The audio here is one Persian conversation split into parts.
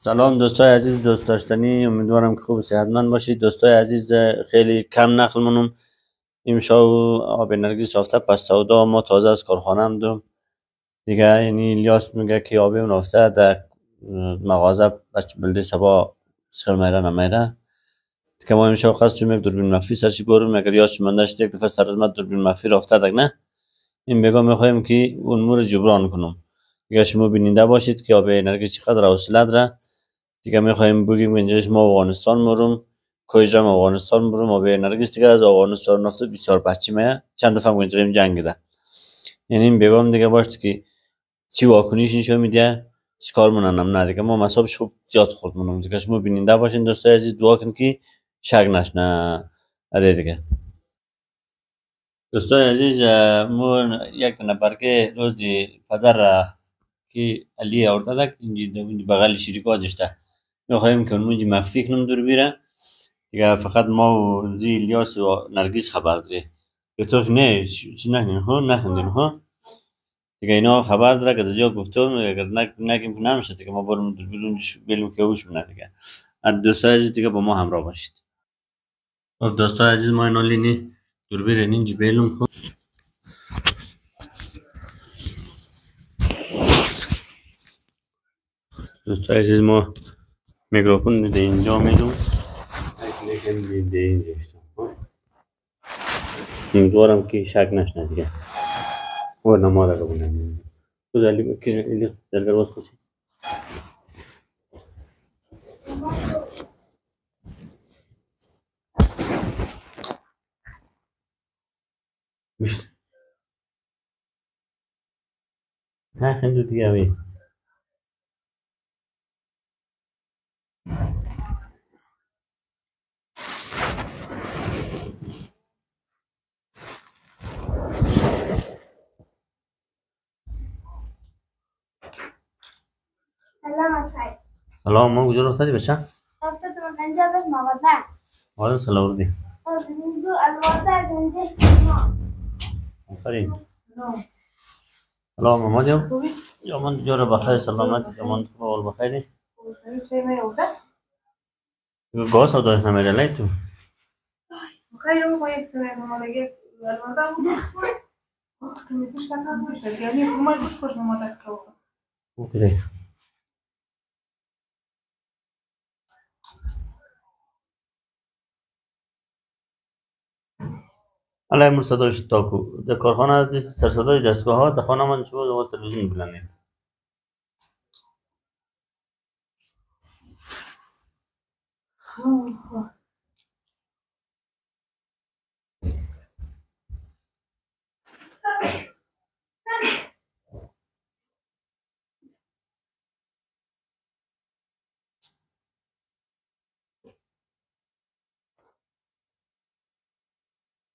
سلام دوستای عزیز، دوست داشتنی، امیدوارم که خوب و صحتمند باشید. دوستای عزیز، خیلی کم نقل منم امشب آب نرگس رفته پس سودا. ما تازه از کارخانه هم دیگه، یعنی الیاس میگه که آب اون رفته در مغازه بچه بلده سبا سر میره نمیره دیگه. ما امشب خواستیم یک دوربین مخفی سرچی برم، اگر یادش منداشت یک دفعه سر از ما دوربین مخفی رفته دیگه نه این بگم میخوایم که اون مور جبران کنم دیگه. شما بیننده باشید که آب نرگس چقدر حوصله داره دیگه. میخوایم بگیم اینجاش ما افغانستان مرم کویجرم افغانستان مرم آب نرگس دیگه از افغانستان نفته بسیار بچه میه چند دفعه اینجا جنگ ده، یعنی این بگم دیگه باشد که چی واکنش نشون میده چیکار منم نه دیگه. ما مصابش خوب زیاد خورد منم دیگه. شما بیننده باشین دوستای عزیز، دعا کن که شک نشنه آره دیگه. دوستای عزیز، ما یک نفر که روزی پدر که علی آورده دک اینجا بغل شریکا داشته، میخوایم که اونجا مخفی کنم دور بیره دیگه. فقط ما و زی الیاس و نرگس خبر داره که تو نه چی نخندین ها دیگه. اینا خبر داره که دجا گفتم اگر نگیم که نمیشه دیگه. ما بریم دور بیرون بلیم که اوش منه دیگه. دوستای عزیز دیگه با ما همراه باشید. خب دوستای عزیز، ما اینا لینی دور بیرون اینجا بلیم. خب دوستای عزیز، ما میکروفون ده اینجا میدم امیدوارم که شک نشنه دیگه. ورنه ما را قبول تو دلی که ایلی دلگر باز خوشی میشه ها خیلی دیگه اوی سلام. ما کجا رفته دی بچه؟ رفته تو پنجابش مغازه. آره سلام دی. دو الوازه گنجش ما. آفرین. سلام ماما جان. جامان جور بخیر سلامت. جامان اول بخیری. چه میوده؟ گاز ها داشت نمیره لی تو. خیلی رو باید کنه مالگه الوازه بود. کمیتش کنم میشه. یعنی ما گوش خوش نماده کسوه. اوکی. حالا امروز صدایش تاکو در کارخانه از سر صدای دستگاه ها در خانه من شما و تلویزیون بلنید.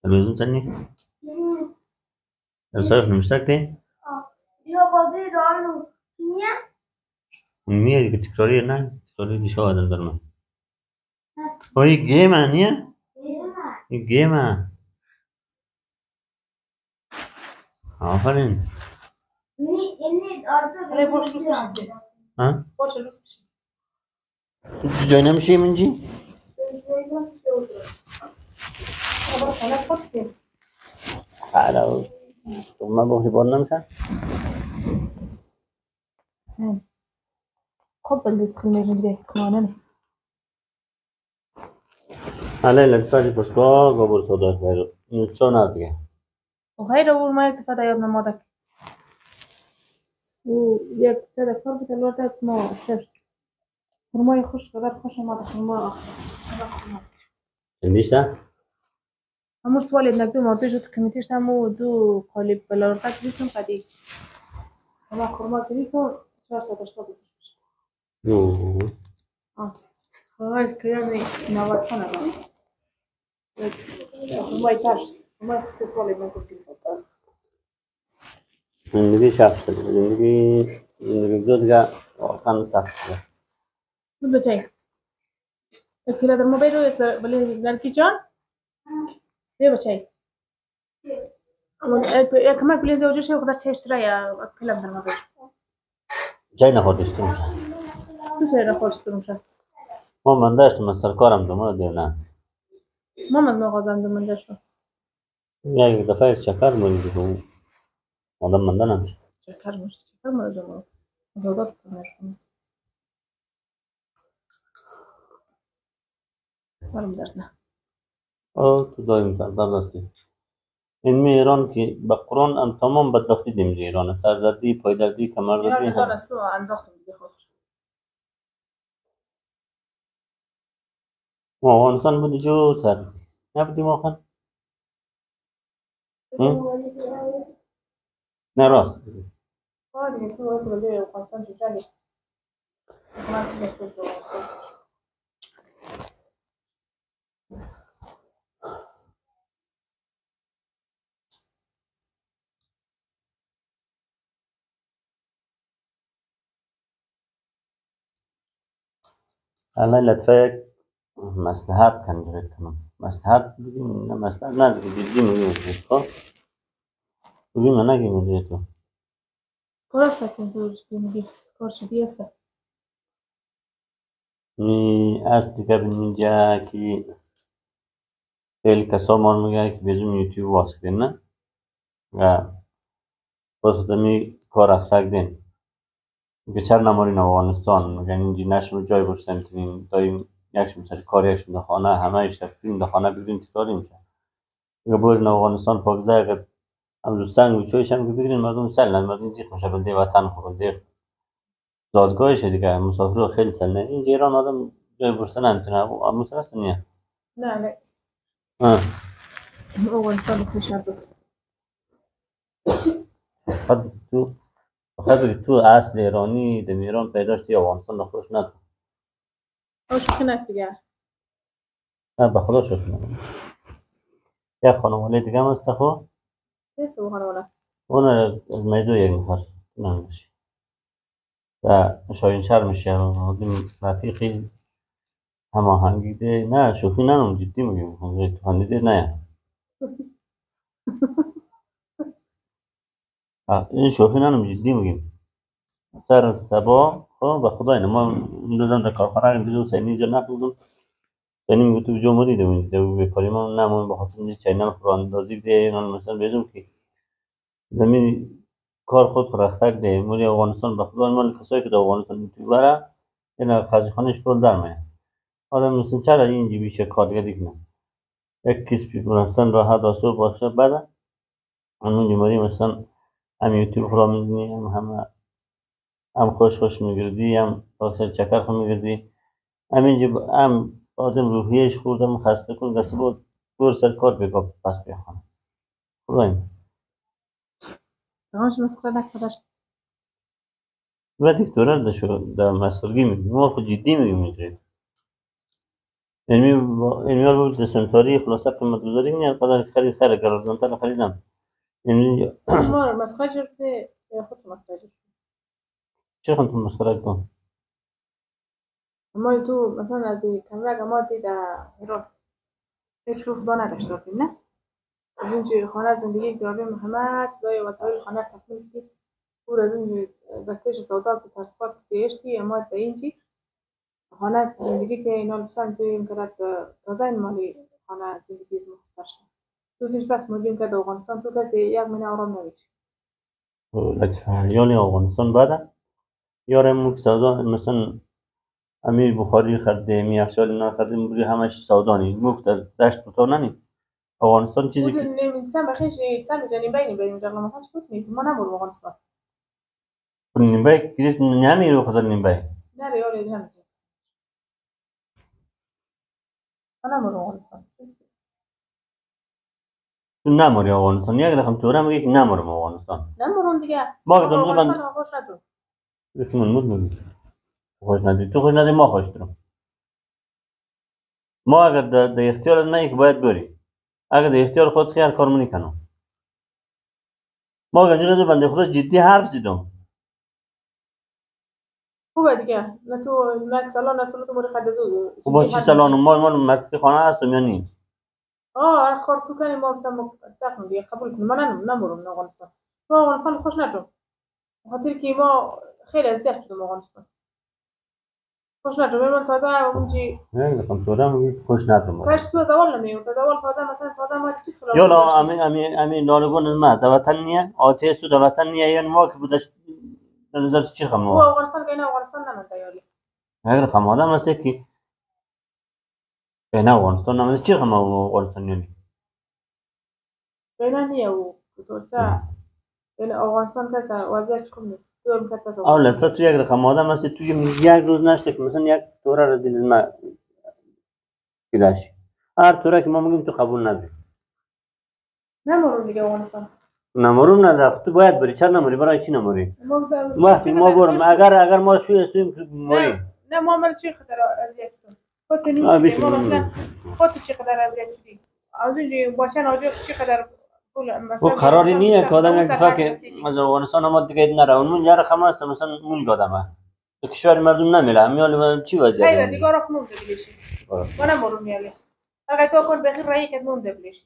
تلویزیون چنی؟ ارسایف نمشتک دی؟ یا بازی رالو نیه؟ نیه دیگه تکراری نه؟ تکراری دیشه آدم در من این گیمه نیه؟ این گیمه آفرین. اینی آرده باش لوس بشید. ها؟ باش لوس بشید. تو جای نمیشه منجی؟ حالا ما بخوری بار نمیشه؟ خب بلدیس خیلی میگه کنانه. حالا لطفاً پسکا گابر صدا خیر. چون از دیگه. خیر اول ما یک دفعه یاد نماده. او یک سه دفعه بود البته ما شش. فرمای خوش خبر خوش آمده فرما. نیسته؟ همون سوال نکته مارده شد کمیتش همو دو قالب بلارقت بیشتم قدی. اما خورما تریکو 480 بشه. نو. خواهد که یعنی 90 خانه دارم. خورمای تاش. خورمای سه سوال نکته بود. زندگی شخص زندگی دو دیگه واقعا سخته. بچه. اکیلا در موبایل رو ولی لڑکی جان. بیا بچه. اما کمک بلین زوجش خودت چه اشترایی فیلم در موبایل. جای نخوردشتیم. تو چرا خورش کنم ما من داشتم از سرکارم دوم دیو نه ما من مغازم دو من داشتم یک دفعه چکر مریضی بود آدم منده نمیشه چکر مریضم زودات کنم برم درد نه تو دایم برداشتی این ایران که به قرآن هم تمام بدبختی دیمیده ایران سردردی پایدردی کمردردی ایران ندان است تو انداختم دیگه خودش ما افغانستان بودی جو تر نبودیم آخر نه راست دیگه تو باید بده افغانستان چجوری الان لطفه مصلحت کنم مصلحت بگیم نه مصلحت نه دیگه جدی میگیم خب بگیم من نگیم دیگه تو کار است که تو میگی کار چی است می از دیگه اینجا که خیلی کسا ما میگه که بیزم یوتیوب واس کردن نه و واسه می کار افتک دین میگه چرا نمارین افغانستان میگن اینجا نشون جای برسن تین داریم یکشون سر کار یکشون در خانه همه اشتر فیلم در خانه بگیرین تکراری میشه میگه برین افغانستان پاکزه اگر هم جو سنگ و چویش هم که بگیرین مردم سلن مردم جیخ میشه بنده وطن خود دیخ زادگاهشه دیگه مسافر رو خیلی سلنه اینجا ایران آدم جای برسن نمیتونه مترسته نیه نه افغانستان خوش نبود خب تو اصل ایرانی در ایران پیدا شدی افغانستان خوش نداره خوش کنه دیگه نه به خدا شکر نکنم یک خانواده دیگه هم هست خب نیست اون خانواده اون از میدو یک نفر نمیشه و شاین شهر میشه آدم رفیقی هماهنگی ده نه شوخی ننم جدی میگم تو خانیده نه این شوخی ننم جدی میگم سر سبا خب به خدا اینه ما دادم در کارخانه دیگه حسینی اینجا نقل یعنی میگه تو جمهوری ده بکاری ما نمون به خاطر اینجا چینل فراندازی ده اینا مثلا بیدم که زمین کار خود فرختک ده مولی افغانستان به خدا مال کسایی که در افغانستان تو بره اینا خرج خانش رول در میاد حالا مثلا چرا اینجا بیشه کار دیگه دیگه یک کس بیمارستان راحت آسور باشه بده همون جمهوری مثلا هم یوتیوب را میدونی هم خوش میگردی هم اکثر چکر خود میگردی همینجا هم آدم روحیهش خوردم خسته کن دست بود دور سر کار بگاه پس بیخوانم خدایم دانش مسخره نکردش و دیکتوره در مسئولگی میگیم ما خود جدی میگیم اینجوری علمی ها بود دستمتاری خلاصه قیمت گذاری این قدر خرید خیلی گرازانتر خریدم اینجا ما مسخره شده خود مسخره شده چه خواهد تو مسخره کن اما تو مثلا از کمرک ما دید ایران هیچ خدا نداشته بودیم نه از اینجا خانه زندگی کردیم همه چیزای وسایل خانه تکمیل کردیم پور از اون بستهش سودا که تحقیقات کشتی اما تا اینجا خانه زندگی که اینا بسن توی این کرد تازه این مالی خانه زندگی مخترشن تو زیش بس مدیم که افغانستان تو کسی یک مینه آرام نمیشه لطفاریان افغانستان بده یاره موک سودا مثلا امیر بخاری خرده میخشال اینا خرده بودی همش سودانی موک دشت بطور ننی افغانستان چیزی بود که نمیسن بخیش سن میتونیم بینیم جغل مثلا چی بود ما نبود افغانستان نیمبای کلیس نمیره بخاطر نیمبای نره یاره نمیشه ما نبود افغانستان تو نموری افغانستان یک رقم توره میگه که نمورم افغانستان نمورون دیگه ما که افغانستان خوش ندارم یکی من میگی خوش نداری تو خوش نداری ما خوش دارم ما اگر در اختیار نه که باید بری اگر در اختیار خود خیال کار منی کنم ما گنجی رضا بنده خدا جدی حرف زدم خوبه دیگه نه تو یک سالان نه سالان تو مورد خد زود و با چی سالان ما مرکز خانه هستم یا نی هر کار تو کنی ما بسم سخن دیگه قبول کنیم من نمورم نه افغانستان تو افغانستان خوش ندارم خاطر که ما خیلی اذیت شدم افغانستان خوش ندارم من تازه اونجی نه میگم تو را میگی خوش ندارم کاش تو از اول نمیو از اول تازه مثلا تازه ما چیز خراب یا لا امی نالگون ما دوطن نیه آتیش تو دوطن نیه یا ما که بودش نظر چی خم او ما افغانستان که نه افغانستان نمونده یالی اگر خم آدم است که نه افغانستان نمیده چی خم افغانستان یعنی بینه نیه او توسا بین افغانستان کسا وضعیت چکم تو هم کتا اول افغانستان لفت یک رقم آدم است توی یک روز نشته که مثلا یک توره را دیل ما کداشی هر توره که ما میگیم تو قبول نداری نمورون دیگه افغانستان نمرون نداره تو باید بری چرا نمری برای چی نمری وقتی ما برم اگر ما شوی هستیم موری نه ما عمل چی خطر اذیت کن خودت نمیشه ما مثلا خودت چی قدر اذیت شدی از اونجا باشن آجوش چی قدر و قراری نیه که آدم یک دفعه که از افغانستان ما دیگه نره اون یار خما است مثلا اون آدمه تو کشور مردم نمیره میال چی وضعیت خیر دیگه راه نون دبلیشی ما نمرون میاله اگه تو کن بخیر رایی که نون دبلیشی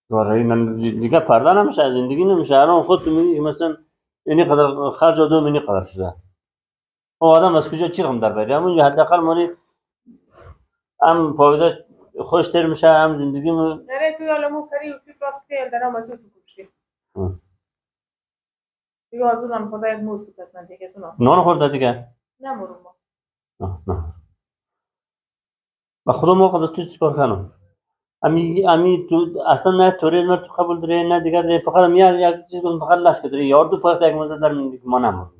رایی من دیگه پرده نمیشه زندگی نمیشه الان خودت میگی مثلا اینی قدر خرج دو منی قدر شده او آدم از کجا چی رقم در بری همون حداقل ماری هم پایده خوش تر میشه هم زندگی نره تو یالا مو کری و تو پلاستیک در نام از تو کشتی دیگه از اونم خدا یک موز تو پس من دیگه نان خورده دیگه نمورون ما نه و خدا ما قدر تو چیکار کنم امی تو اصلا نه توری نه تو قبول داری نه دیگه داری فقط میاد یک چیز گفتم فقط لشک داری یار دو فقط یک مدت در میگی ما نمورون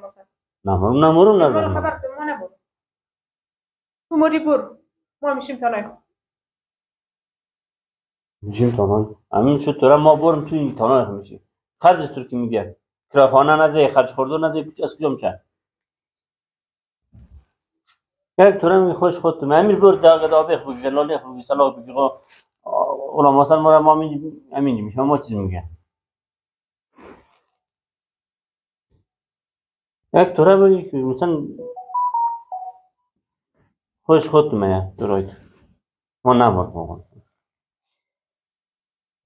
مثلا نمورون ما خبر ما نمورون تو موری بر ما میشیم تانای میشیم تانای همین شد تو را ما برم تو این تانای میشیم خرج تو که میگه کراخانه نده خرج خوردن نده از کجا میشه یک تو را خوش خودت امیر برد دابخ بگی لاله بگی سلام بگی اونا مثلا ما همین میشه ما چیز میگه یک تو را بگی که مثلا خوش خودت میه درایت ما نمار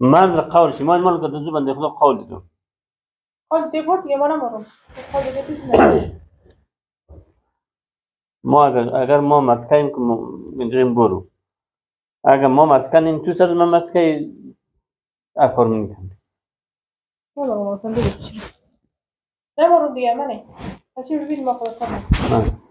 من قول شما ما قد زبان داخل قول دو قول دیپورت یه ما نمورون قول دیپورت ما اگر ما مرد کردیم که میدونیم برو اگر ما مرد کردیم تو سر من مرد که اکار میکنیم نمورون مثلا دیگه چی نمورون دیگه منه هرچی ببین ما خود کنم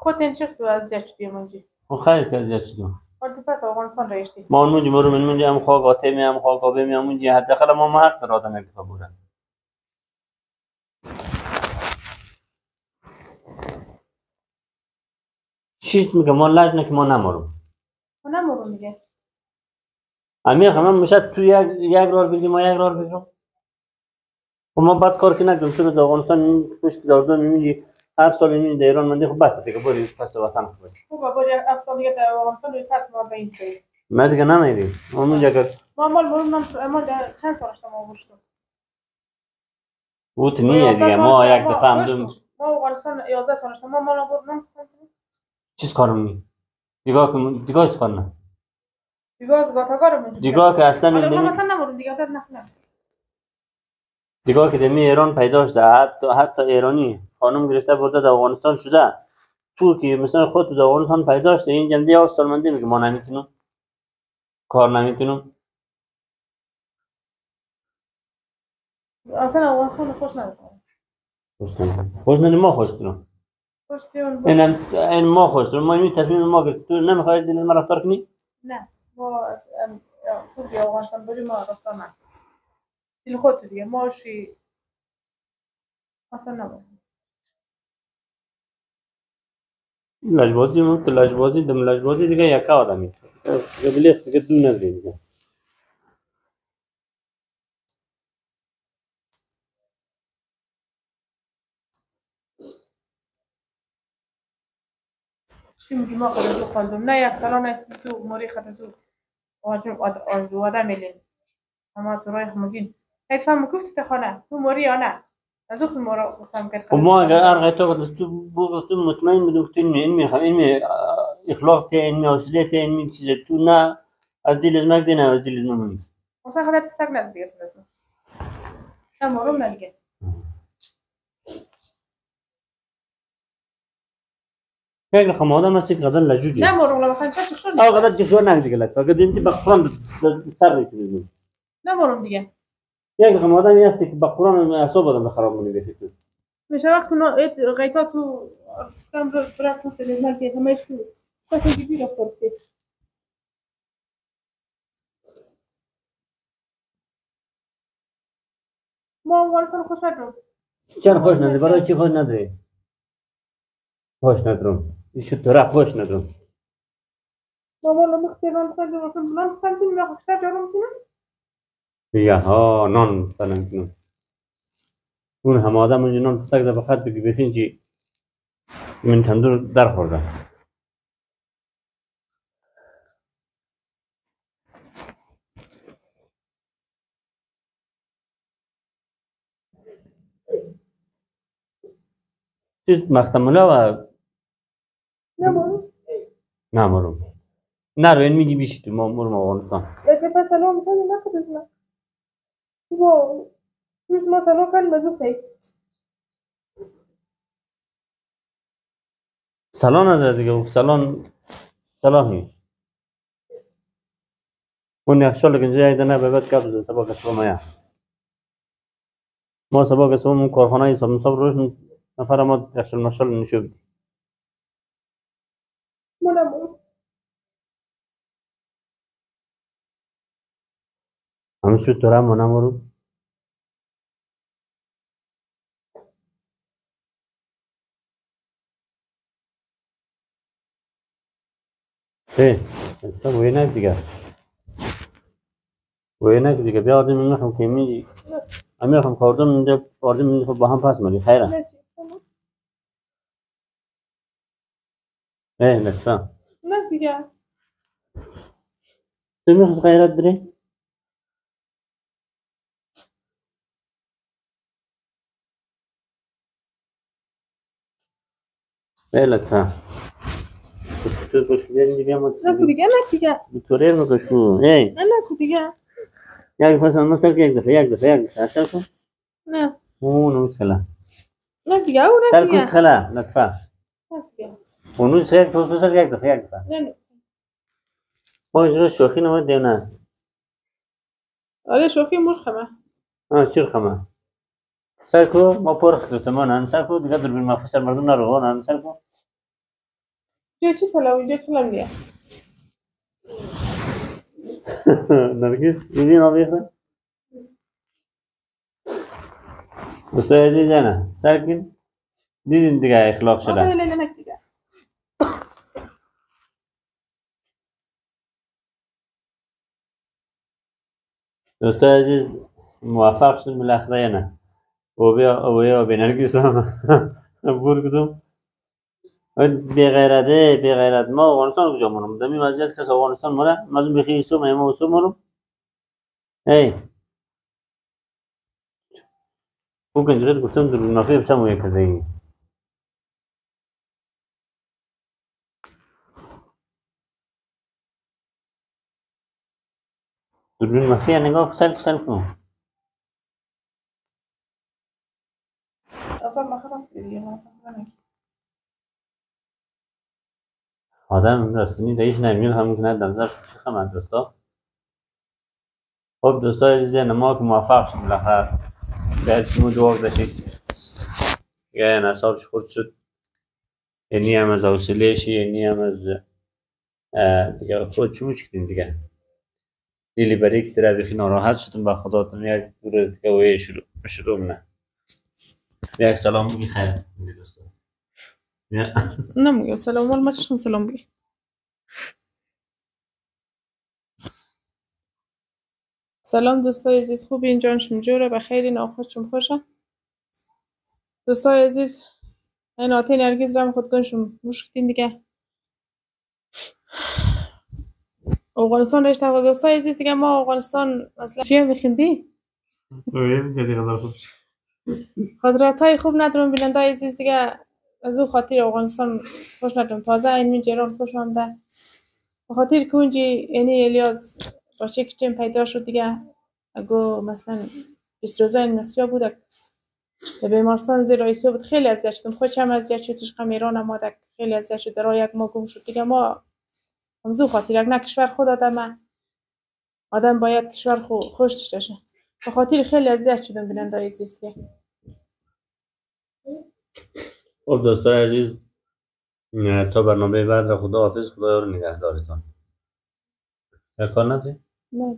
خود این شخص وضعیت شدی منجی خیر که زیاد شدیم تو پس افغانستان رایشتی ما اونجا برو من اونجا هم خواه آته می هم خواه کابه می هم اونجا حداقل ما حق در آدم یک دفعه بودن چیز میگه ما لجنه که ما نمارم ما نمورون دیگه امیر خمم میشه تو یک رار بگیم ما یک رار بگیم و ما بعد کار که نکنیم تو در افغانستان پشت دارده میبینی هر سال میبینی در ایران منده خب بسته دیگه بری پس وطن خود خوب باری افسان دیگه در افغانستان روی پس ما به این شدید ما دیگه نمیریم اونجا که ما مال برون ما در چند سالش ما برشتم اوت نیه دیگه ما یک دفعه هم ما افغانستان 11 سالش ما مال برون چیز کارم دیگه چیز کارم دیگه از گاتاگار من دیگه که اصلا ما مثلا نمورون دیگه در نخنم دیگه که دمی ایران پیدا شده حتی ایرانی خانم گرفته برده در افغانستان شده تو که مثلا خود در افغانستان پیدا شده این جمعی 8 سال منده میگه ما نمیتونم کار نمیتونم اصلا افغانستان خوش ندارم خوش ندارم ما خوش دارم این ما خوش دارم ما این تصمیم ما گرفت تو نمیخوای دل ما رفتار کنی نه ما تو افغانستان بریم ما رفتار نه دل خود دیگه ما شی اصلا نمورون لجبازی دم لجبازی دیگه یک آدمی قبلی دیگه دو نداری دیگه چی میگی ما خود رو خواندم نه یک سالان است تو موری خود از او آدم میلین اما تو رای خمگین هیتفهم گفتی تخانه تو موری یا نه از اخت مورا قسم کرد ما اگر ارغی تو گفتم مطمئن بودم که این می اخلاق ته این می حوصله ته این می چیز تو نه از دل از مگه نه از دل از نمونی مثلا خودت استک نزدی اسم نمارم نه دیگه. یک رقم آدم هستی که قدر لجوجی نمارم مثلا چه شد او قدر جشور نگه دیگه لطفا قدر اینتی با قرآن سر میکنید نمارم دیگه. یک رقم آدمی هستی که با قرآن اعصاب آدم خراب می‌کنی میشه وقت غیتا تو کم روز برات تو تلویزیون که همش تو کسی دیگه را کرده. ما افغانستان خوش ندارم. چرا خوش نداری؟ برای چی خوش نداری؟ خوش ندارم. ایشو تو را خوش ندارم. ما والا مختلفان خواهد واسه بلند خواهدیم را خوشتر جارم کنم. یا ها نان مثلا کنم. اون هم آدم اونجا نان پسک در بخط بگی بخین چی من تندور در خورده. چیز مختموله و نمارم نرو این میگی بیشی تو ما مرم افغانستان اگه پس سلام میکنی نخدش من با روز ما سلام کنیم از او خیلی سلام نداره دیگه سلام نیست اون یخشال که جایی نه به بعد کبز سبا کسبا مایا ما سبا کسبا من کارخانه حساب نصاب روش نفر ما یخشال مخشال نشو منم همشو تو را ما نمارو تا وی نک دیگه بیا آردیم میخوام که میگی امیر خم کاردم اینجا آردیم با هم پس مالی خیره لطفا نه دیگه تو میخواست غیرت داری؟ لطفا کشکو کشکو بیاریم دیگه ما نه دیگه نه دیگه بیتوریر رو کشکو نه دیگه یک پس هم مثل که یک دفعه اصلا کن نه اونو خلا نه دیگه او نه سر دیگه کن خلا لطفا نه دیگه اونو سر تو سر یک دفعه نه ما اینجا شوخی نمید دیو نه آره شوخی مرخمه چیر خمه سر کو ما پرخ دوستمان سر کو دیگه در بین مفصل مردم نرو سر کو چی سلام دیگه نرگس اینی نبیخه دوستای عزیز نه سر کن دیدین دیگه اخلاق شده نه دیگه دوستای عزیز موفق شدن بالاخره یا نه و بیا به نرگس هم بور کدوم بی غیرت ما افغانستان کجا مونم دمی وضعیت کس افغانستان مونه مازم بخی سو ما سو مونم او کنجرت گفتم در نافی بسم و یک کدایی دوربین مخفی نگاه سل کن اصلا مخرم دیگه آدم راستنی دایش نمیل همون که ندارم درش چه خمه دوستا خب دوستای عزیز ما که موفق شد بالاخره باید شما دعا داشتید یه نصابش خورد شد یعنی هم از حوصله‌اش یعنی هم از دیگه خود چمو چکتین دیگه دیلی بریک درا بخی ناراحت شدم با خداتون یک دور دیگه وی شروع نه یک سلام بگی خیر دوستا نمیگم سلام ولی ما چشم سلام بگی سلام دوستای عزیز خوبین جانشون جوره بخیرین آخرشون خوشه دوستای عزیز این آتی نرگیز رم خودکنشون مشکتین دیگه افغانستان رشته دوستای عزیز دیگه ما افغانستان مثلا چیه میخوندی؟ خاطرات های خوب ندارم بیننده عزیز دیگه از او خاطر افغانستان خوش ندارم تازه این جیران خوش آمده به خاطر که اونجی اینی الیاس با چه کتیم پیدا شد دیگه اگه مثلا 20 روزه نفسیا بودک در بیمارستان زیر آیسیو بود. خیلی اذیت شدم، خودم اذیت شد، چشم ایران آمد، خیلی اذیت شد. در یک ماه گم شد دیگه. ما همزو خاطر یک نه کشور خود آدم باید کشور خوش داشته شه. به خاطر خیلی اذیت شدم بیننده زیستی. خب دوستان عزیز، تا برنامه بعد را خدا حافظ، خدا رو نگهدارتان. کار نداری؟ نه.